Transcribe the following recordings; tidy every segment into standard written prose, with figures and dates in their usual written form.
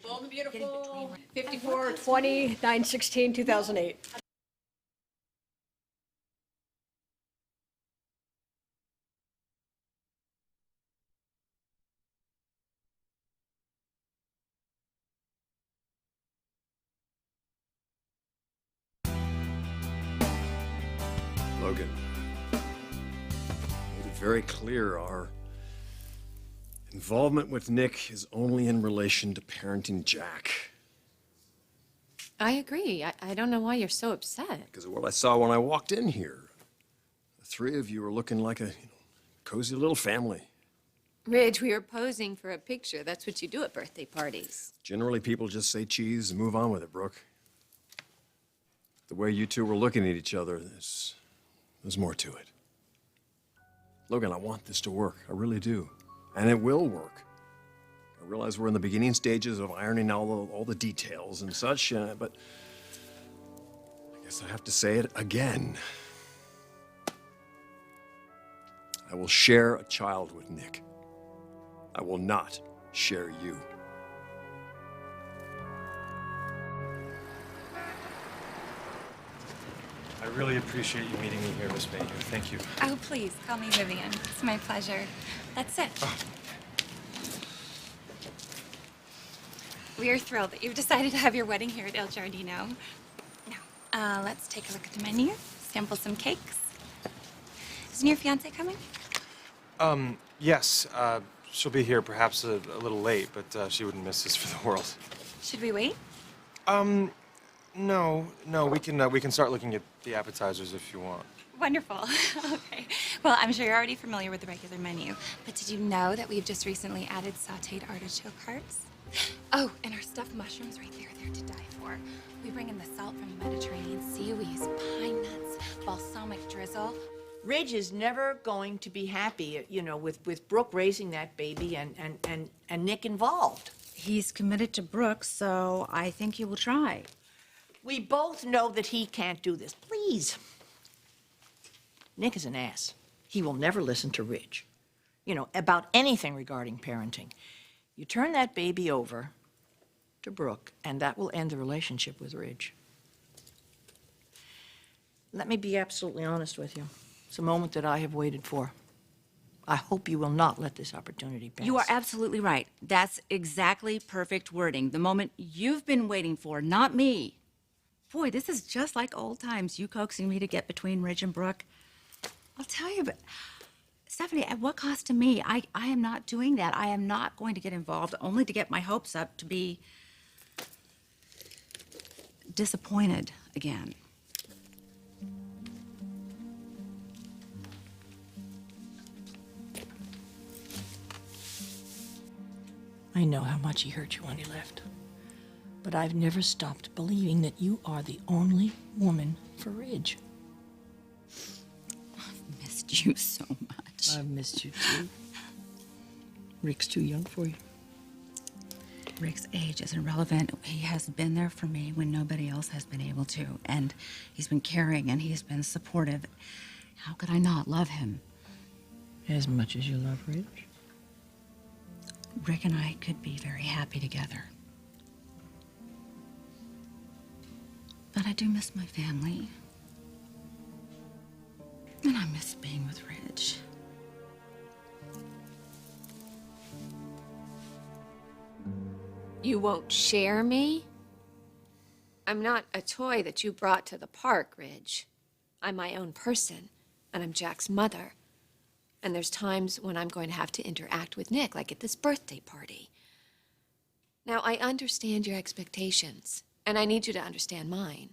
Bold and beautiful, 54-20, 9/16/2008. Logan, made it very clear our involvement with Nick is only in relation to parenting Jack. I agree. I don't know why you're so upset. Because of what I saw when I walked in here. The three of you are looking like a cozy little family. Ridge, we were posing for a picture. That's what you do at birthday parties. Generally, people just say cheese and move on with it, Brooke. The way you two were looking at each other, there's more to it. Logan, I want this to work. I really do. And it will work. I realize we're in the beginning stages of ironing out all the details and such, but I guess I have to say it again. I will share a child with Nick. I will not share you. I really appreciate you meeting me here, Miss Mayhew. Thank you. Oh, please, call me Vivian. It's my pleasure. That's it. Oh. We are thrilled that you've decided to have your wedding here at Il Giardino. Now, let's take a look at the menu, sample some cakes. Isn't your fiancée coming? Yes. She'll be here perhaps a little late, but she wouldn't miss this for the world. Should we wait? No. We can start looking at the appetizers if you want. Wonderful. Okay. Well, I'm sure you're already familiar with the regular menu, but did you know that we've just recently added sautéed artichoke hearts? Oh, and our stuffed mushrooms right there, they're to die for. We bring in the salt from the Mediterranean Sea. We use pine nuts, balsamic drizzle. Ridge is never going to be happy, with Brooke raising that baby and Nick involved. He's committed to Brooke, so I think he will try. We both know that he can't do this. Please. Nick is an ass. He will never listen to Ridge, about anything regarding parenting. You turn that baby over to Brooke, and that will end the relationship with Ridge. Let me be absolutely honest with you. It's a moment that I have waited for. I hope you will not let this opportunity pass. You are absolutely right. That's exactly perfect wording. The moment you've been waiting for, not me. Boy, this is just like old times, you coaxing me to get between Ridge and Brooke. I'll tell you, but Stephanie, at what cost to me? I am not doing that. I am not going to get involved only to get my hopes up to be disappointed again. I know how much he hurt you when he left. But I've never stopped believing that you are the only woman for Ridge. I've missed you so much. I've missed you too. Rick's too young for you. Rick's age is irrelevant. He has been there for me when nobody else has been able to. And he's been caring and he's been supportive. How could I not love him? As much as you love Ridge? Rick and I could be very happy together. But I do miss my family. And I miss being with Ridge. You won't share me? I'm not a toy that you brought to the park, Ridge. I'm my own person, and I'm Jack's mother. And there's times when I'm going to have to interact with Nick, like at this birthday party. Now, I understand your expectations, and I need you to understand mine.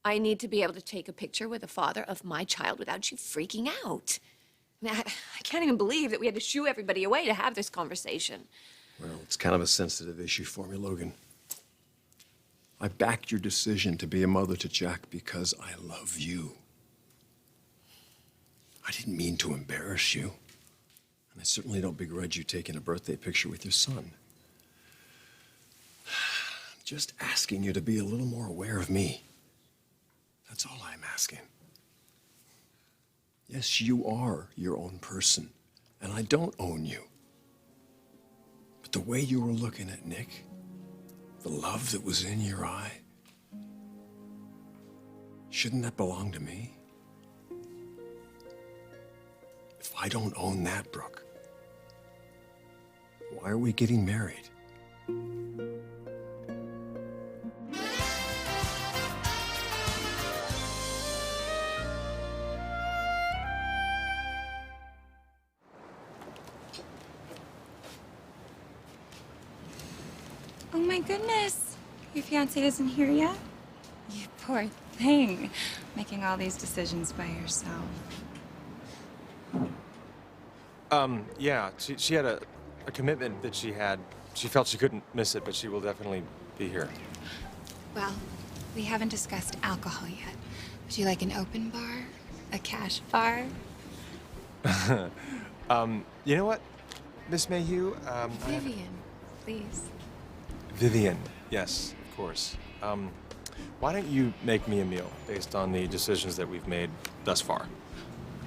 I need to be able to take a picture with the father of my child without you freaking out. I mean, I can't even believe that we had to shoo everybody away to have this conversation. Well, it's kind of a sensitive issue for me, Logan. I backed your decision to be a mother to Jack because I love you. I didn't mean to embarrass you. And I certainly don't begrudge you taking a birthday picture with your son. I'm just asking you to be a little more aware of me. That's all I'm asking. Yes, you are your own person, and I don't own you. But the way you were looking at Nick, The love that was in your eye? Shouldn't that belong to me? If I don't own that, Brooke, why are we getting married? Oh my goodness. Your fiance isn't here yet? You poor thing. Making all these decisions by yourself. Yeah, she had a commitment that she had. She felt she couldn't miss it, but she will definitely be here. Well, we haven't discussed alcohol yet. Would you like an open bar? A cash bar? You know what, Miss Mayhew? Vivian, please. Vivian, yes, of course. Why don't you make me a meal based on the decisions that we've made thus far?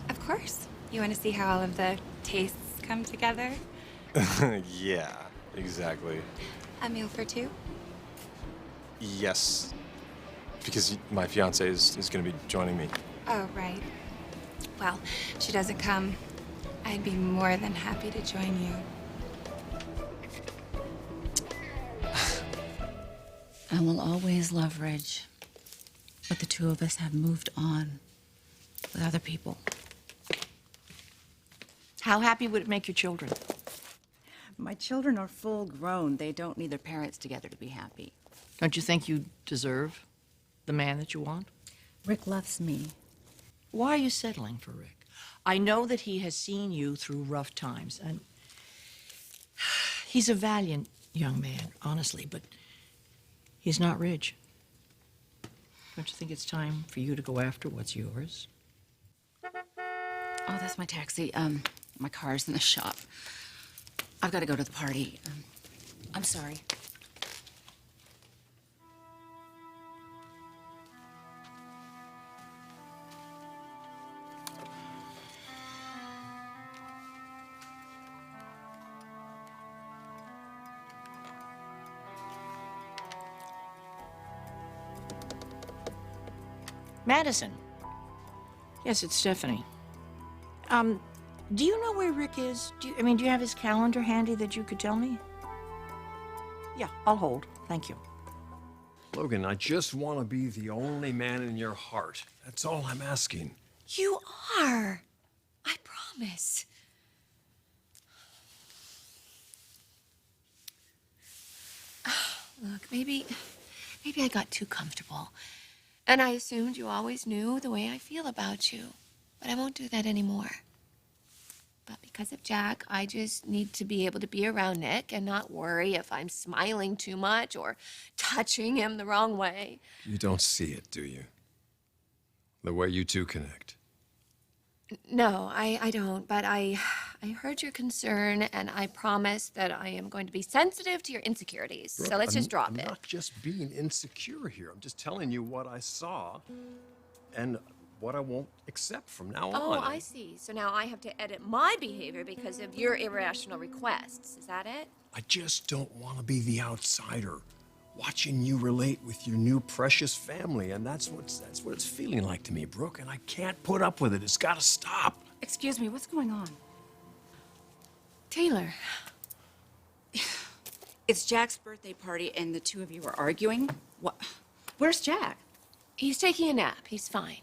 Of course. You want to see how all of the tastes come together? Yeah, exactly. A meal for two? Yes, because my fiance is going to be joining me. Oh, right. Well, she doesn't come. I'd be more than happy to join you. I will always love Ridge, but the two of us have moved on with other people. How happy would it make your children? My children are full grown. They don't need their parents together to be happy. Don't you think you deserve the man that you want? Rick loves me. Why are you settling for Rick? I know that he has seen you through rough times, and he's a valiant young man, honestly, but he's not Ridge. Don't you think it's time for you to go after what's yours? Oh, that's my taxi. My car's in the shop. I've got to go to the party. I'm sorry. Madison. Yes, it's Stephanie. Do you know where Rick is? Do you have his calendar handy that you could tell me? Yeah, I'll hold. Thank you. Logan, I just want to be the only man in your heart. That's all I'm asking. You are. I promise. Look, maybe I got too comfortable. And I assumed you always knew the way I feel about you. But I won't do that anymore. But because of Jack, I just need to be able to be around Nick and not worry if I'm smiling too much or touching him the wrong way. You don't see it, do you? The way you two connect. No, I don't. But I heard your concern, and I promise that I am going to be sensitive to your insecurities. Brooke, So let's just drop I'm it. not just being insecure here. I'm just telling you what I saw and what I won't accept from now Oh, on. I see. So now I have to edit my behavior because of your irrational requests. Is that it? I just don't want to be the outsider, watching you relate with your new precious family, and that's what it's feeling like to me, Brooke. And I can't put up with it. It's got to stop. Excuse me, what's going on? Taylor. It's Jack's birthday party and the two of you are arguing? What? Where's Jack? He's taking a nap. He's fine.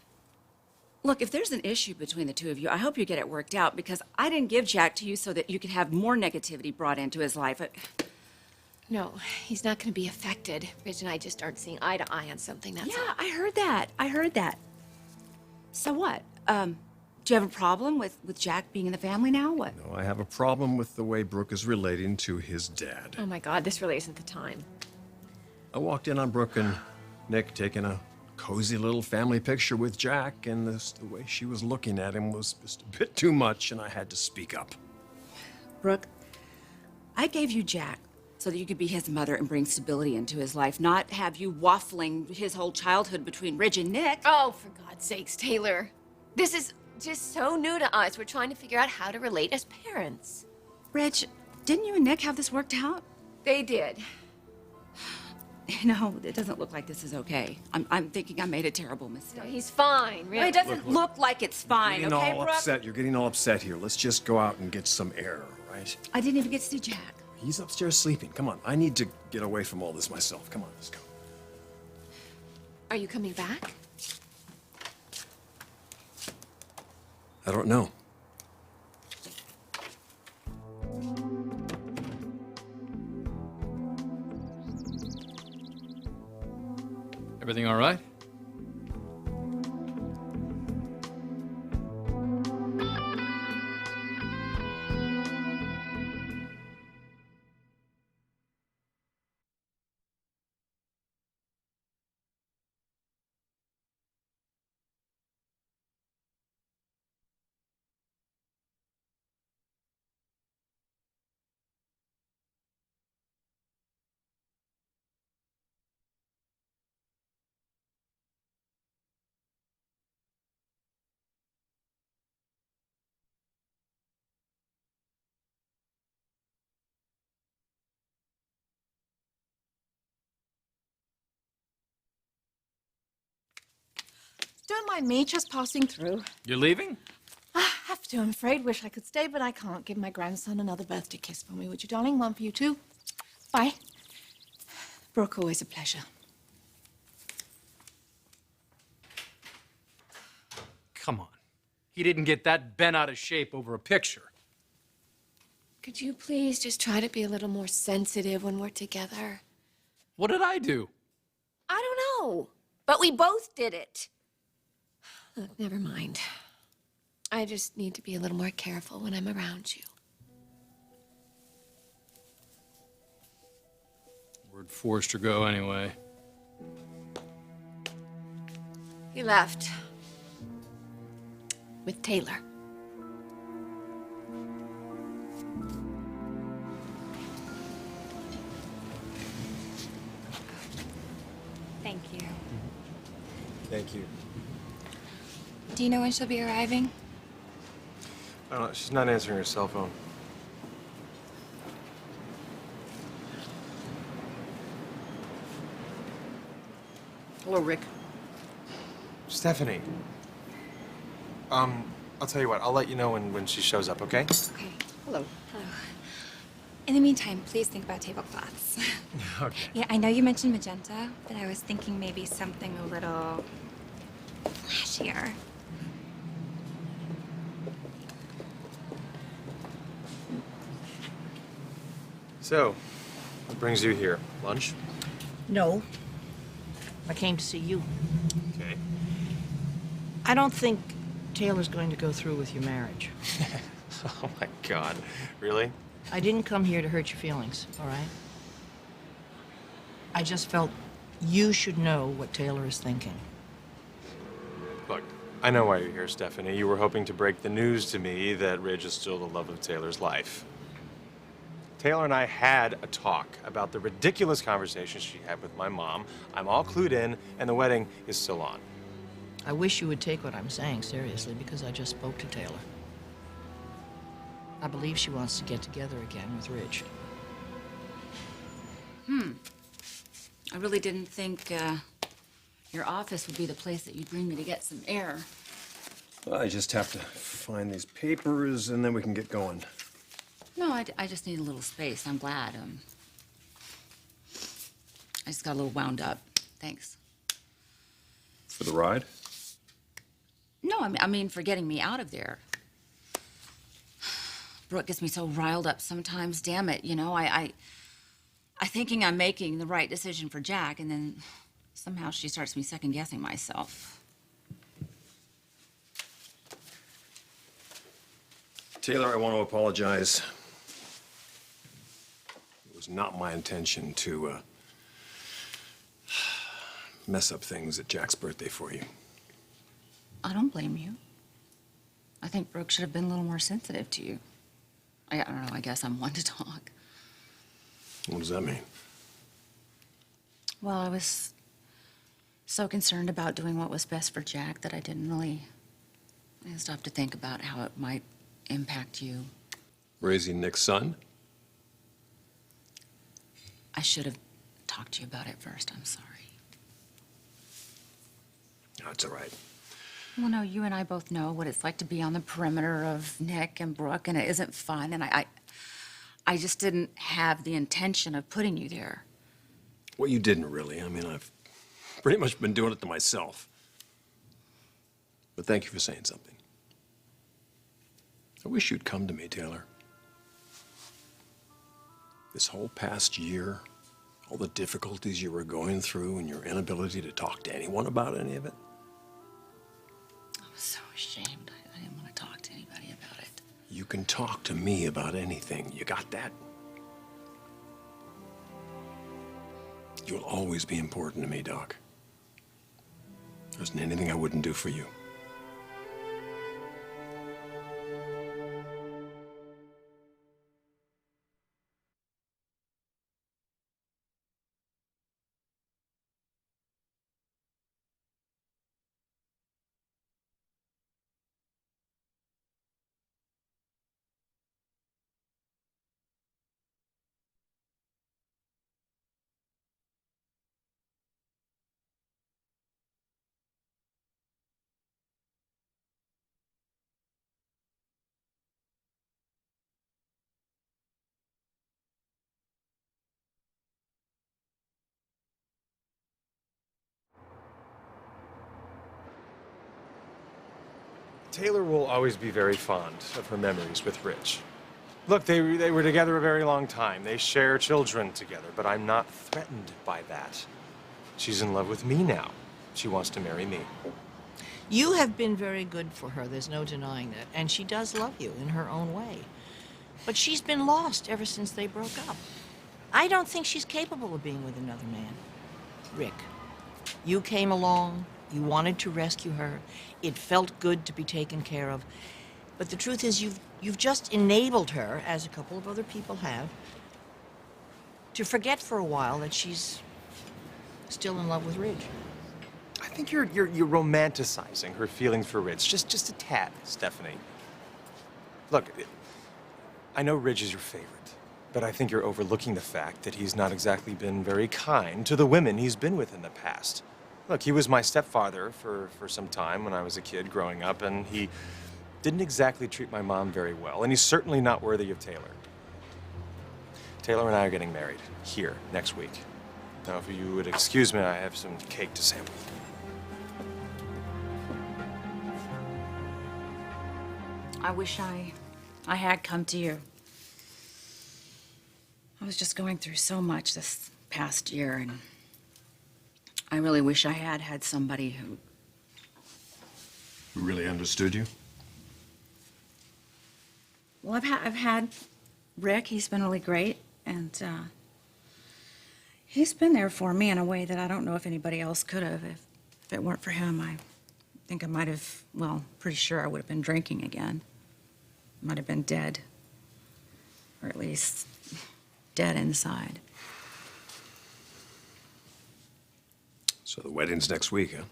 Look, if there's an issue between the two of you, I hope you get it worked out because I didn't give Jack to you so that you could have more negativity brought into his life. No, he's not going to be affected. Ridge and I just aren't seeing eye to eye on something, that's all. Yeah, I heard that. I heard that. So what? Do you have a problem with Jack being in the family now? What? No, I have a problem with the way Brooke is relating to his dad. Oh my God, this really isn't the time. I walked in on Brooke and Nick taking a cozy little family picture with Jack, and the way she was looking at him was just a bit too much, and I had to speak up. Brooke, I gave you Jack so that you could be his mother and bring stability into his life, not have you waffling his whole childhood between Ridge and Nick. Oh, for God's sakes, Taylor. This is just so new to us. We're trying to figure out how to relate as parents. Ridge, didn't you and Nick have this worked out? They did. No, it doesn't look like this is okay. I'm thinking I made a terrible mistake. He's fine, really. It doesn't look like it's fine, Getting okay, all Brooke? upset. You're getting all upset here. Let's just go out and get some air, all right? I didn't even get to see Jack. He's upstairs sleeping. Come on. I need to get away from all this myself. Come on, let's go. Are you coming back? I don't know. Everything all right? Don't mind me, just passing through. You're leaving? I have to, I'm afraid. Wish I could stay, but I can't. Give my grandson another birthday kiss for me, would you, darling? One for you, too. Bye. Brooke, always a pleasure. Come on. He didn't get that bent out of shape over a picture. Could you please just try to be a little more sensitive when we're together? What did I do? I don't know, but we both did it. Look, never mind. I just need to be a little more careful when I'm around you. Where'd Forrester go anyway? He left. With Taylor. Thank you. Thank you. Do you know when she'll be arriving? I don't know, she's not answering her cell phone. Hello, Rick. Stephanie. I'll tell you what, I'll let you know when she shows up, okay? Okay. Hello. Hello. In the meantime, please think about tablecloths. Okay. Yeah, I know you mentioned magenta, but I was thinking maybe something a little flashier. So, what brings you here? Lunch? No. I came to see you. Okay. I don't think Taylor's going to go through with your marriage. Oh my God. Really? I didn't come here to hurt your feelings, all right? I just felt you should know what Taylor is thinking. Look, I know why you're here, Stephanie. You were hoping to break the news to me that Ridge is still the love of Taylor's life. Taylor and I had a talk about the ridiculous conversation she had with my mom. I'm all clued in, and the wedding is still on. I wish you would take what I'm saying seriously, because I just spoke to Taylor. I believe she wants to get together again with Ridge. I really didn't think your office would be the place that you'd bring me to get some air. Well, I just have to find these papers, and then we can get going. No, I just need a little space. I'm glad. I just got a little wound up. Thanks. For the ride? No, I mean for getting me out of there. Brooke gets me so riled up sometimes. Damn it, you know, I thinking I'm making the right decision for Jack, and then somehow she starts me second-guessing myself. Taylor, I want to apologize. It was not my intention to mess up things at Jack's birthday for you. I don't blame you. I think Brooke should have been a little more sensitive to you. I don't know, I guess I'm one to talk. What does that mean? Well, I was so concerned about doing what was best for Jack that I stopped to think about how it might impact you. Raising Nick's son? I should have talk to you about it first. I'm sorry. That's all right. Well, no, you and I both know what it's like to be on the perimeter of Nick and Brooke, and it isn't fun. And I just didn't have the intention of putting you there. Well, you didn't really. I mean, I've pretty much been doing it to myself. But thank you for saying something. I wish you'd come to me, Taylor. This whole past year, all the difficulties you were going through and your inability to talk to anyone about any of it. I was so ashamed. I didn't want to talk to anybody about it. You can talk to me about anything. You got that? You'll always be important to me, Doc. There isn't anything I wouldn't do for you. Taylor will always be very fond of her memories with Rich. Look, they were together a very long time. They share children together, but I'm not threatened by that. She's in love with me now. She wants to marry me. You have been very good for her, there's no denying that. And she does love you in her own way. But she's been lost ever since they broke up. I don't think she's capable of being with another man. Rick, you came along, you wanted to rescue her. It felt good to be taken care of. But the truth is you've just enabled her, as a couple of other people have, to forget for a while that she's still in love with Ridge. I think you're romanticizing her feelings for Ridge, just a tad, Stephanie. Look, I know Ridge is your favorite, but I think you're overlooking the fact that he's not exactly been very kind to the women he's been with in the past. Look, he was my stepfather for some time when I was a kid growing up, and he didn't exactly treat my mom very well, and he's certainly not worthy of Taylor. Taylor and I are getting married here next week. Now, if you would excuse me, I have some cake to sample. I wish I had come to you. I was just going through so much this past year, and I really wish I had somebody who Really understood you? Well, I've had Rick. He's been really great, and he's been there for me in a way that I don't know if anybody else could have. If it weren't for him, I think I might have, well, pretty sure I would have been drinking again. Might have been dead, or at least dead inside. So the wedding's next week, huh?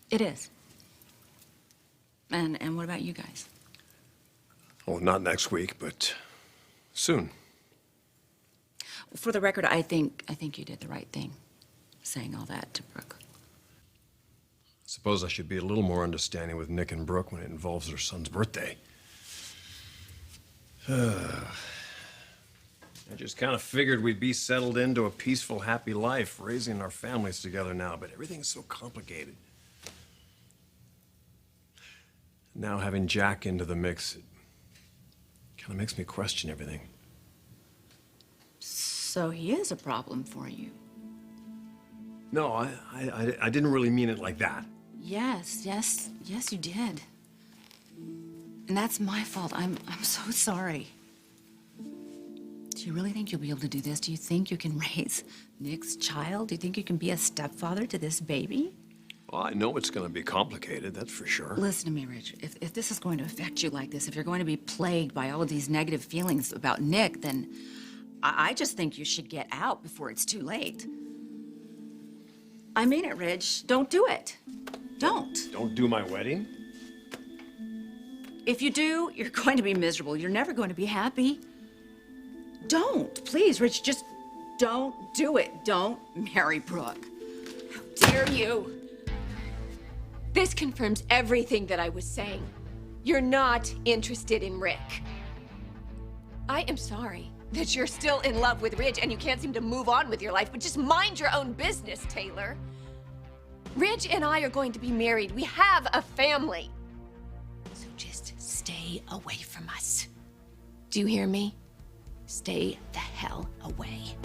It is. And what about you guys? Oh, not next week, but soon. For the record, I think you did the right thing, saying all that to Brooke. Suppose I should be a little more understanding with Nick and Brooke when it involves their son's birthday. I just kind of figured we'd be settled into a peaceful, happy life, raising our families together now, but everything's so complicated. Now having Jack into the mix, it kind of makes me question everything. So he is a problem for you. No, I didn't really mean it like that. Yes, you did. And that's my fault. I'm so sorry. Do you really think you'll be able to do this? Do you think you can raise Nick's child? Do you think you can be a stepfather to this baby? Well, I know it's going to be complicated, that's for sure. Listen to me, Rich. If this is going to affect you like this, if you're going to be plagued by all of these negative feelings about Nick, then I just think you should get out before it's too late. I mean it, Ridge. Don't do it. Don't. Don't do my wedding? If you do, you're going to be miserable. You're never going to be happy. Don't. Please, Rich, just don't do it. Don't marry Brooke. How dare you? This confirms everything that I was saying. You're not interested in Rick. I am sorry that you're still in love with Ridge and you can't seem to move on with your life, but just mind your own business, Taylor. Ridge and I are going to be married. We have a family. So just stay away from us. Do you hear me? Stay the hell away.